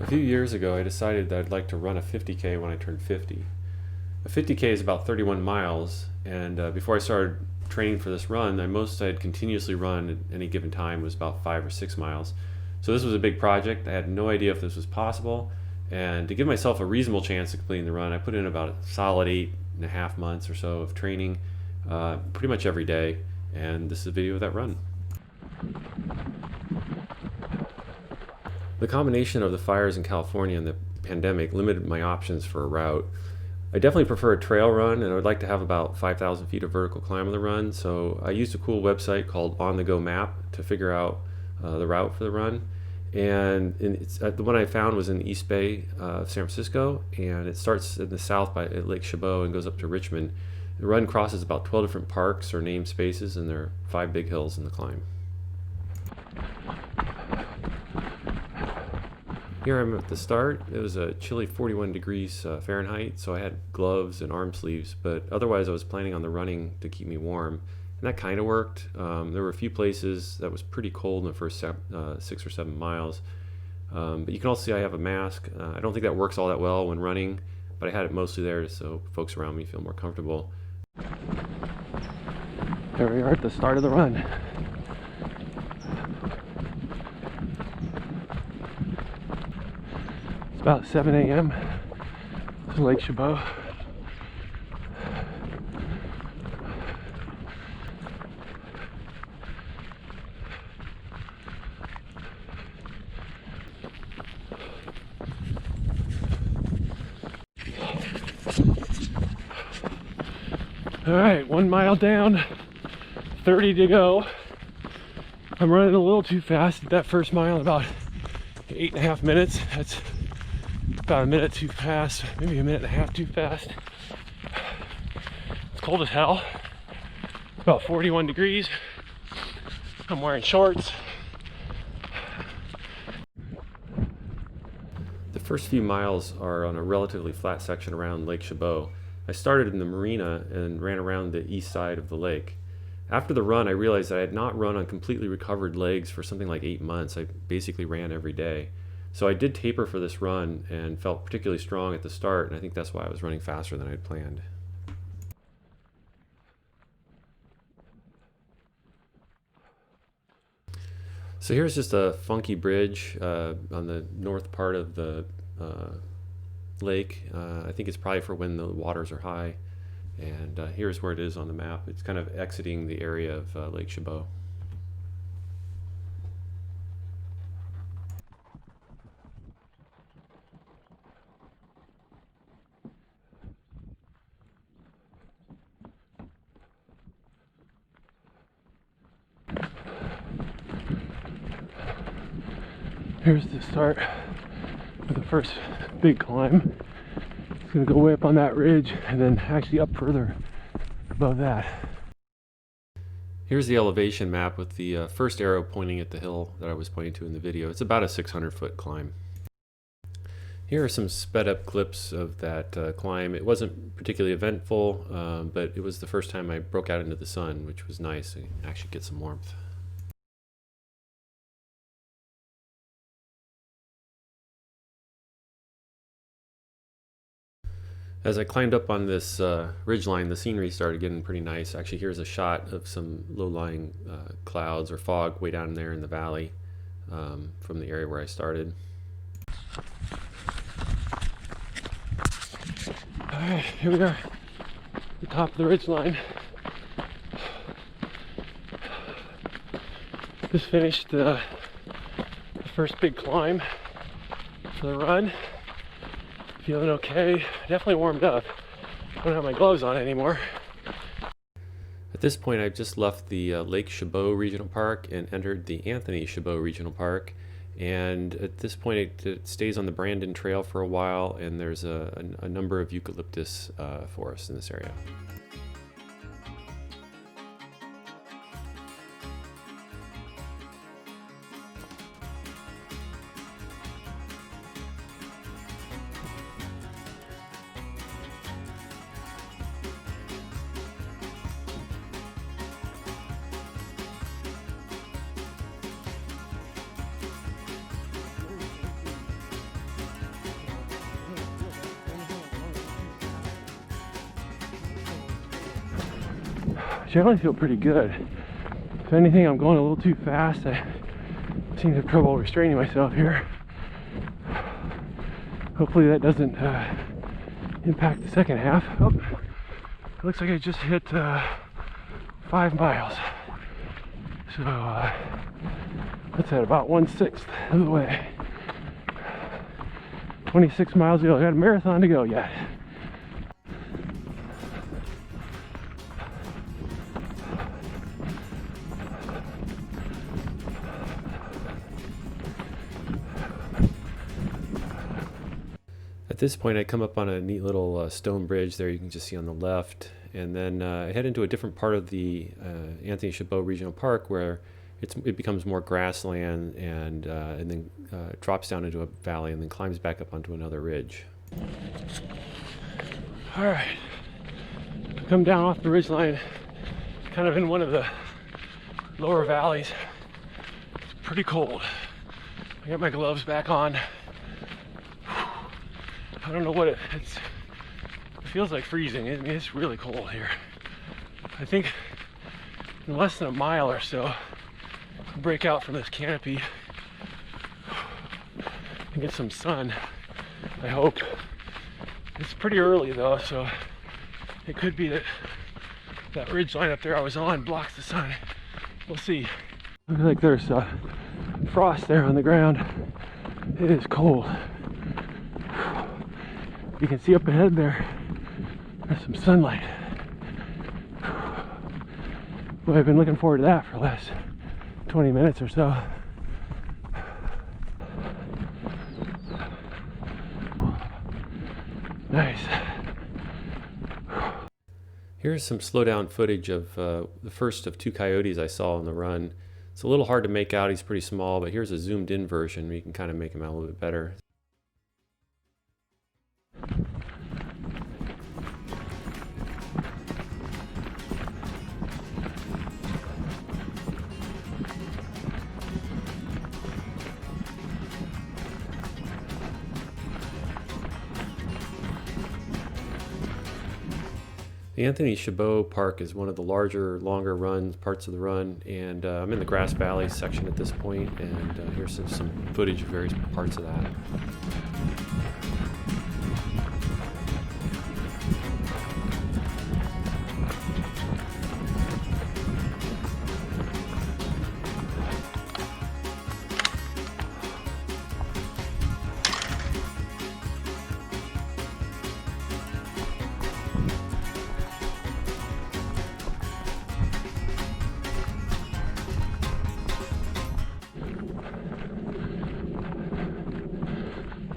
A few years ago, I decided that I'd like to run a 50K when I turned 50. A 50K is about 31 miles, and before I started training for this run, the most I'd continuously run at any given time was about 5 or 6 miles. So this was a big project. I had no idea if this was possible, and to give myself a reasonable chance of completing the run, I put in about a solid 8.5 months or so of training, pretty much every day, and this is a video of that run. The combination of the fires in California and the pandemic limited my options for a route. I definitely prefer a trail run, and I would like to have about 5,000 feet of vertical climb on the run, so I used a cool website called On The Go Map to figure out the route for the run. And the one I found was in the East Bay of San Francisco, and it starts in the south at Lake Chabot and goes up to Richmond. The run crosses about 12 different parks or named spaces, and there are 5 big hills in the climb. Here I'm at the start. It was a chilly 41 degrees Fahrenheit, so I had gloves and arm sleeves, but otherwise I was planning on the running to keep me warm, and that kind of worked. There were a few places that was pretty cold in the first 6 or 7 miles, but you can also see I have a mask. I don't think that works all that well when running, but I had it mostly there so folks around me feel more comfortable. There we are at the start of the run. About 7 a.m. to Lake Chabot. All right, 1 mile down, 30 to go. I'm running a little too fast at that first mile, about 8.5 minutes. That's about a minute too fast, maybe a minute and a half too fast. It's cold as hell. About 41 degrees. I'm wearing shorts. The first few miles are on a relatively flat section around Lake Chabot. I started in the marina and ran around the east side of the lake. After the run, I realized that I had not run on completely recovered legs for something like 8 months. I basically ran every day. So I did taper for this run and felt particularly strong at the start, and I think that's why I was running faster than I had planned. So here's just a funky bridge on the north part of the lake. I think it's probably for when the waters are high, and here's where it is on the map. It's kind of exiting the area of Lake Chabot. Here's the start of the first big climb. It's gonna go way up on that ridge and then actually up further above that. Here's the elevation map with the first arrow pointing at the hill that I was pointing to in the video. It's about a 600-foot climb. Here are some sped up clips of that climb. It wasn't particularly eventful, but it was the first time I broke out into the sun, which was nice. I actually get some warmth. As I climbed up on this ridgeline, the scenery started getting pretty nice. Actually, here's a shot of some low-lying clouds or fog way down there in the valley from the area where I started. All right, here we are, the top of the ridgeline. Just finished the first big climb for the run. Feeling okay, definitely warmed up. I don't have my gloves on anymore. At this point, I've just left the Lake Chabot Regional Park and entered the Anthony Chabot Regional Park. And at this point, it stays on the Brandon Trail for a while, and there's a number of eucalyptus forests in this area. generally feel pretty good. If anything, I'm going a little too fast. I seem to have trouble restraining myself here. Hopefully that doesn't impact the second half. Oh, it looks like I just hit 5 miles. So that's at about 1/6 of the way. 26 miles to go. I got a marathon to go yet. At this point, I come up on a neat little stone bridge there you can just see on the left, and then I head into a different part of the Anthony Chabot Regional Park where it becomes more grassland and then drops down into a valley and then climbs back up onto another ridge. All right, come down off the ridgeline, kind of in one of the lower valleys. It's pretty cold. I got my gloves back on. I don't know what it feels like freezing. I mean, it's really cold here. I think in less than a mile or so, I'll break out from this canopy and get some sun, I hope. It's pretty early though, so it could be that ridge line up there I was on blocks the sun. We'll see. Looks like there's frost there on the ground. It is cold. You can see up ahead there's some sunlight. Well, I've been looking forward to that for the last 20 minutes or so. Nice. Here's some slowdown footage of the first of 2 coyotes I saw on the run. It's a little hard to make out, he's pretty small, but here's a zoomed in version where you can kind of make him out a little bit better. The Anthony Chabot Park is one of the longer parts of the run, and I'm in the Grass Valley section at this point, and here's some footage of various parts of that.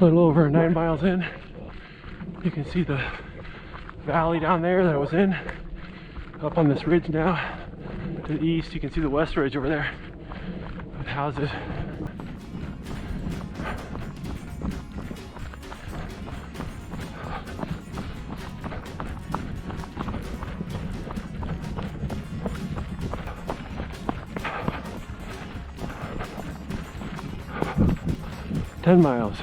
A little over 9 miles in, you can see the valley down there that I was in. Up on this ridge now, to the east, you can see the west ridge over there with houses. Ten miles.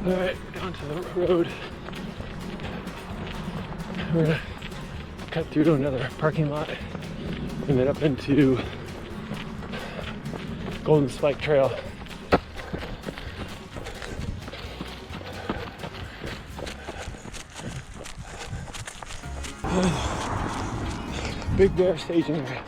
All right, down to the road. We're gonna cut through to another parking lot and then up into Golden Spike Trail. Big Bear staging area.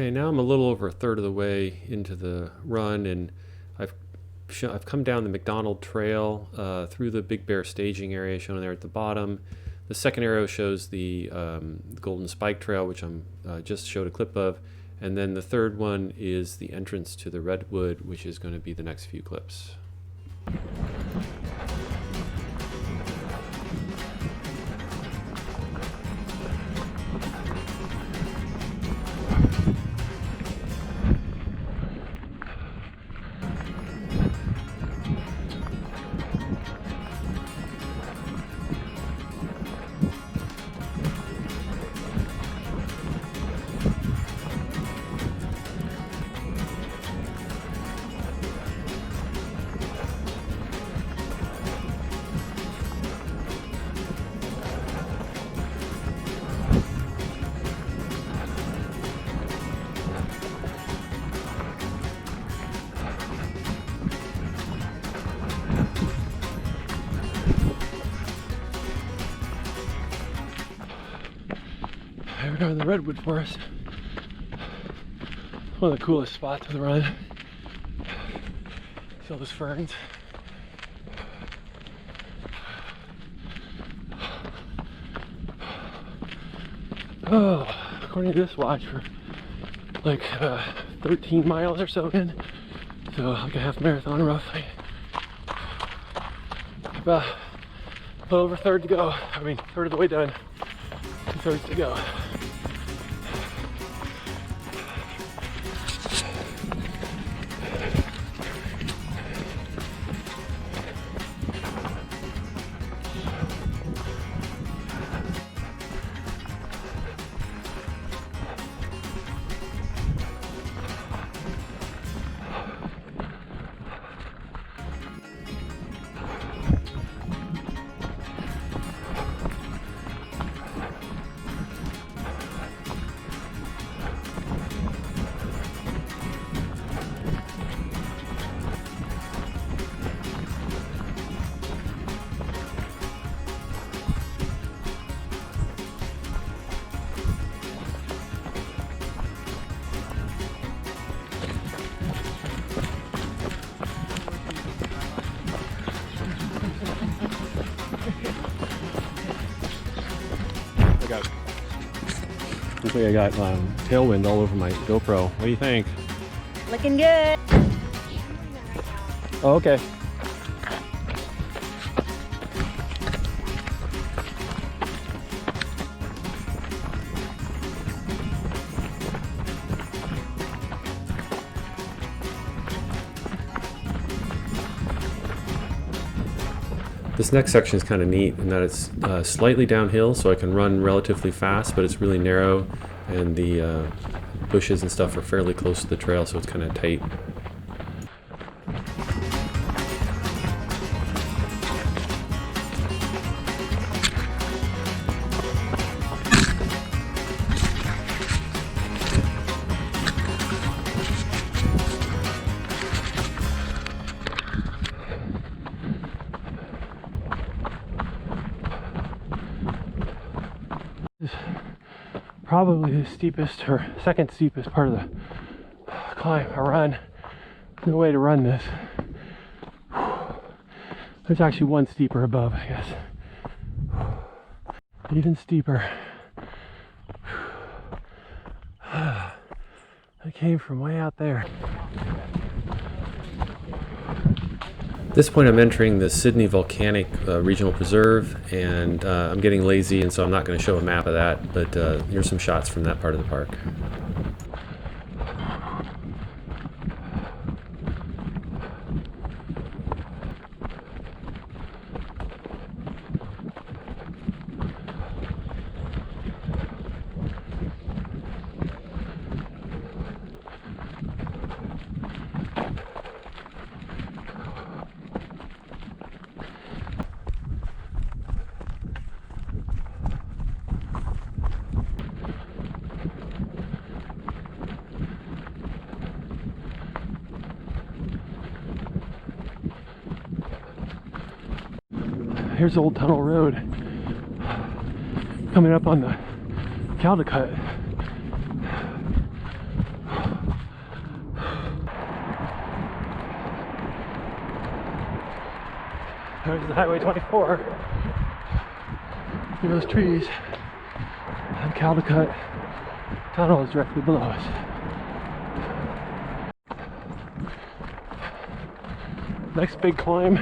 Okay, now I'm a little over a third of the way into the run, and I've come down the McDonald Trail through the Big Bear staging area shown there at the bottom. The second arrow shows the Golden Spike Trail, which I'm just showed a clip of, and then the third one is the entrance to the Redwood, which is going to be the next few clips. We're in the Redwood Forest. One of the coolest spots of the run. See all those ferns. Oh, according to this watch, we're like 13 miles or so in. So like a half marathon roughly. About a little over a third to go. I mean, third of the way done. 2/3 to go. Looks like I got tailwind all over my GoPro. What do you think? Looking good. Oh, okay. This next section is kind of neat in that it's slightly downhill, so I can run relatively fast, but it's really narrow, and the bushes and stuff are fairly close to the trail, so it's kind of tight. Probably the steepest or second steepest part of the climb or run. No way to run this. There's actually one steeper above, I guess. Even steeper. I came from way out there. At this point I'm entering the Sydney Volcanic Regional Preserve, and I'm getting lazy, and so I'm not going to show a map of that, but here's some shots from that part of the park. Here's Old Tunnel Road coming up on the Caldecott. There's the Highway 24. Through those trees. And Caldecott Tunnel is directly below us. Next big climb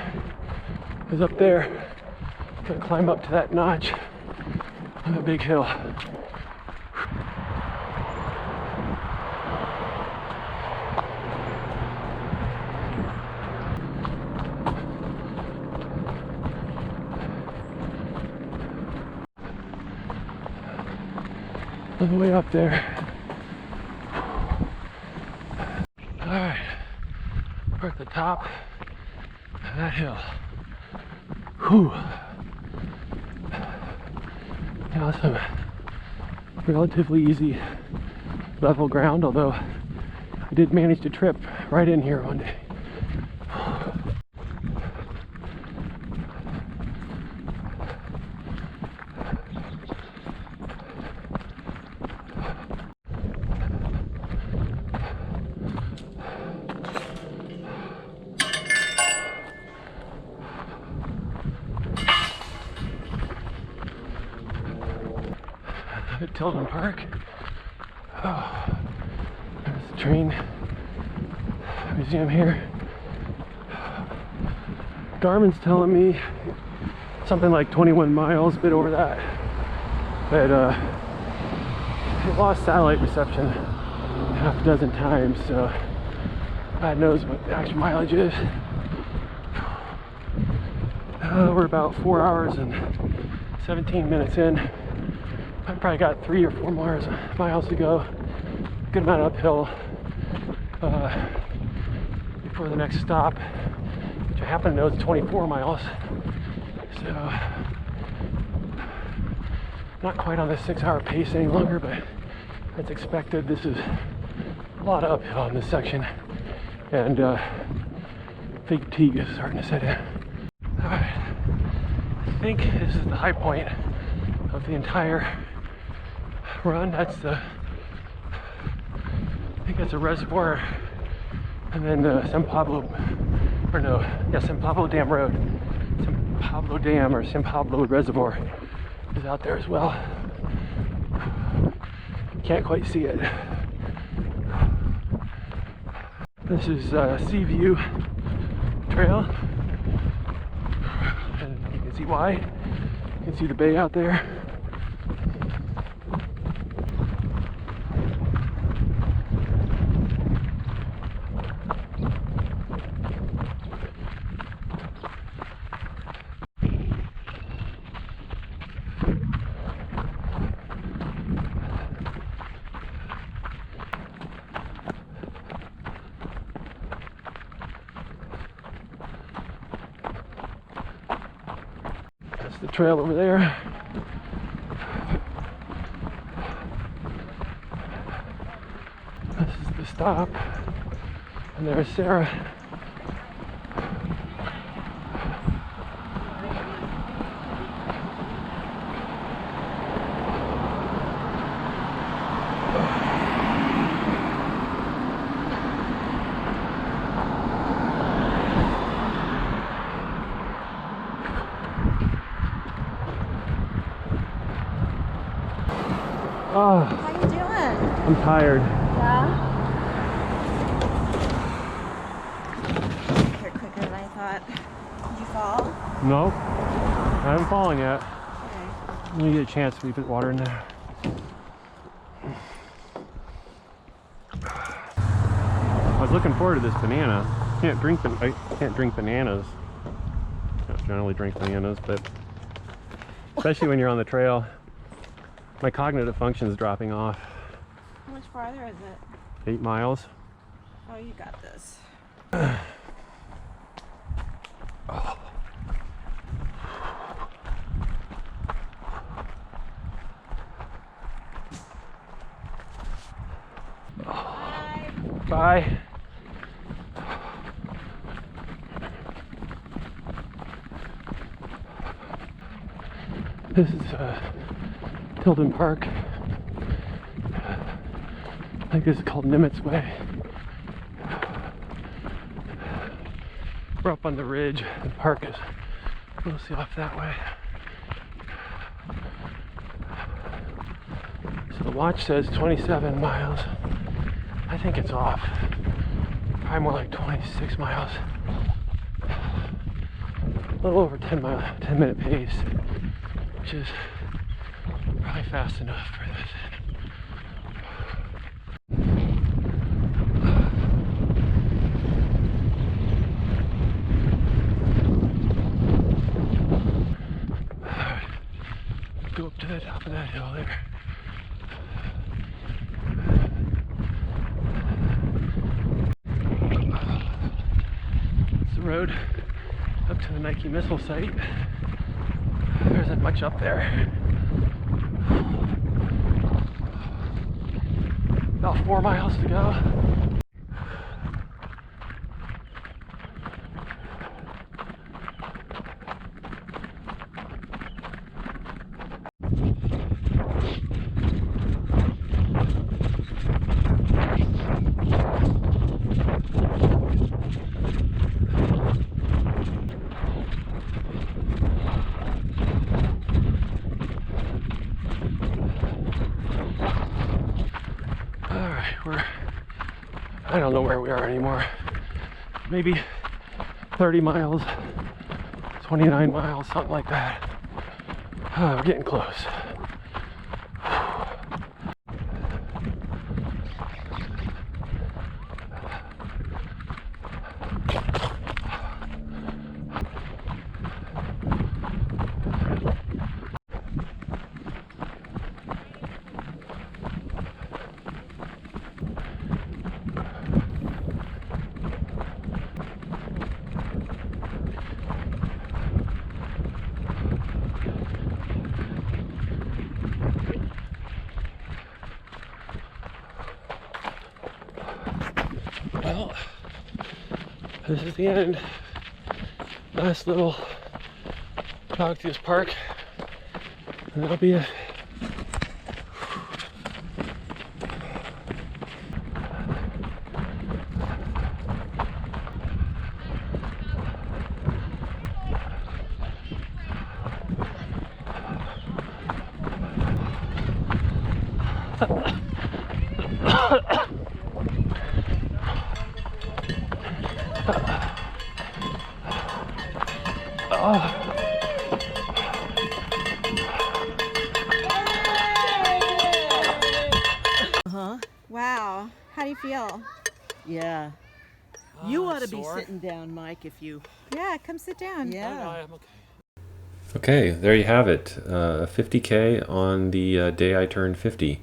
is up there. Gonna climb up to that notch on the big hill. On the way up there. Alright, we're at the top of that hill. Whew. Now some relatively easy level ground, although I did manage to trip right in here one day. At Tilden Park. Oh, there's the train museum here. Garmin's telling me something like 21 miles, a bit over that. But it lost satellite reception half a dozen times, so God knows what the actual mileage is. We're about 4 hours and 17 minutes in. I probably got 3 or 4 miles to go. Good amount uphill before the next stop, which I happen to know is 24 miles. So not quite on the 6-hour pace any longer, but as expected, this is a lot of uphill in this section, and fatigue is starting to set in. Alright, I think this is the high point of the entire run. That's I think that's a reservoir, and then San Pablo Dam Road, San Pablo Dam or San Pablo Reservoir is out there as well. Can't quite see it. This is Seaview Trail, and you can see why. You can see the bay out there. The trail over there. This is the stop, and there's Sarah. Oh, How you doing? I'm tired. Yeah? You're quicker than I thought. Did you fall? Nope, I haven't fallen yet. Okay. Let me get a chance to put water in there. I was looking forward to this banana. I can't drink bananas. I don't generally drink bananas, but especially when you're on the trail, my cognitive function is dropping off. How much farther is it? 8 miles. Oh, you got this. Bye. This is Tilden Park. I think this is called Nimitz Way. We're up on the ridge. The park is Mostly off that way. So the watch says 27 miles. I think it's off. Probably more like 26 miles. A little over 10-minute pace, which is probably fast enough for this. Go up to the top of that hill there. It's the road up to the Nike missile site. There isn't much up there. About 4 miles to go. I don't know where we are anymore. Maybe 30 miles, 29 miles, something like that. We're getting close. Well, this is the end. Nice little Dogtooth Park, and that'll be it. Wow. How do you feel? Yeah. You ought to be sitting down, Mike, if you... Yeah, come sit down. Yeah. I'm okay. Okay, there you have it. 50K on the day I turned 50.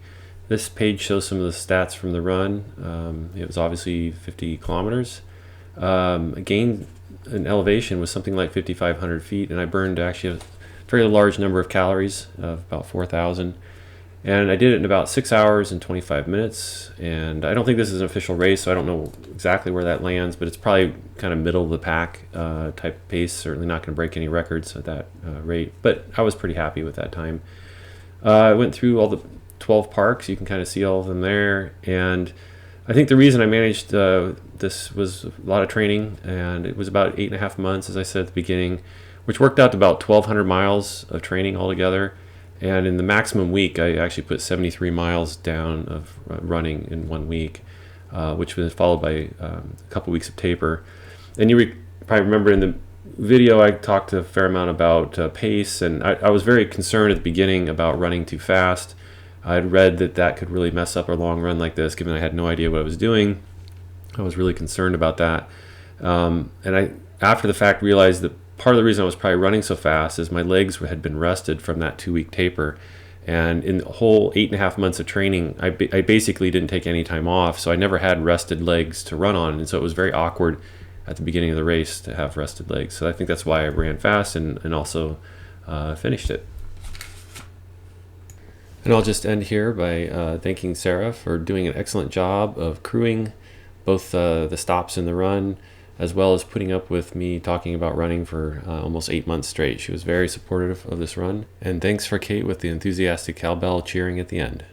This page shows some of the stats from the run. It was obviously 50 kilometers. Gain in elevation was something like 5,500 feet, and I burned actually a fairly large number of calories, of about 4,000. And I did it in about 6 hours and 25 minutes. And I don't think this is an official race, so I don't know exactly where that lands, but it's probably kind of middle of the pack type pace. Certainly not going to break any records at that rate, but I was pretty happy with that time. I went through all the 12 parks. You can kind of see all of them there. And I think the reason I managed this was a lot of training, and it was about 8.5 months, as I said at the beginning, which worked out to about 1,200 miles of training altogether. And in the maximum week, I actually put 73 miles down of running in 1 week, which was followed by a couple weeks of taper. And you probably remember in the video, I talked a fair amount about pace, and I was very concerned at the beginning about running too fast. I'd read that could really mess up a long run like this, given I had no idea what I was doing. I was really concerned about that. And I, after the fact, realized that part of the reason I was probably running so fast is my legs had been rested from that 2-week taper. And in the whole 8.5 months of training, I basically didn't take any time off, so I never had rested legs to run on. And so it was very awkward at the beginning of the race to have rested legs. So I think that's why I ran fast and also finished it. And I'll just end here by thanking Sarah for doing an excellent job of crewing both the stops in the run, as well as putting up with me talking about running for almost 8 months straight. She was very supportive of this run. And thanks for Kate with the enthusiastic cowbell cheering at the end.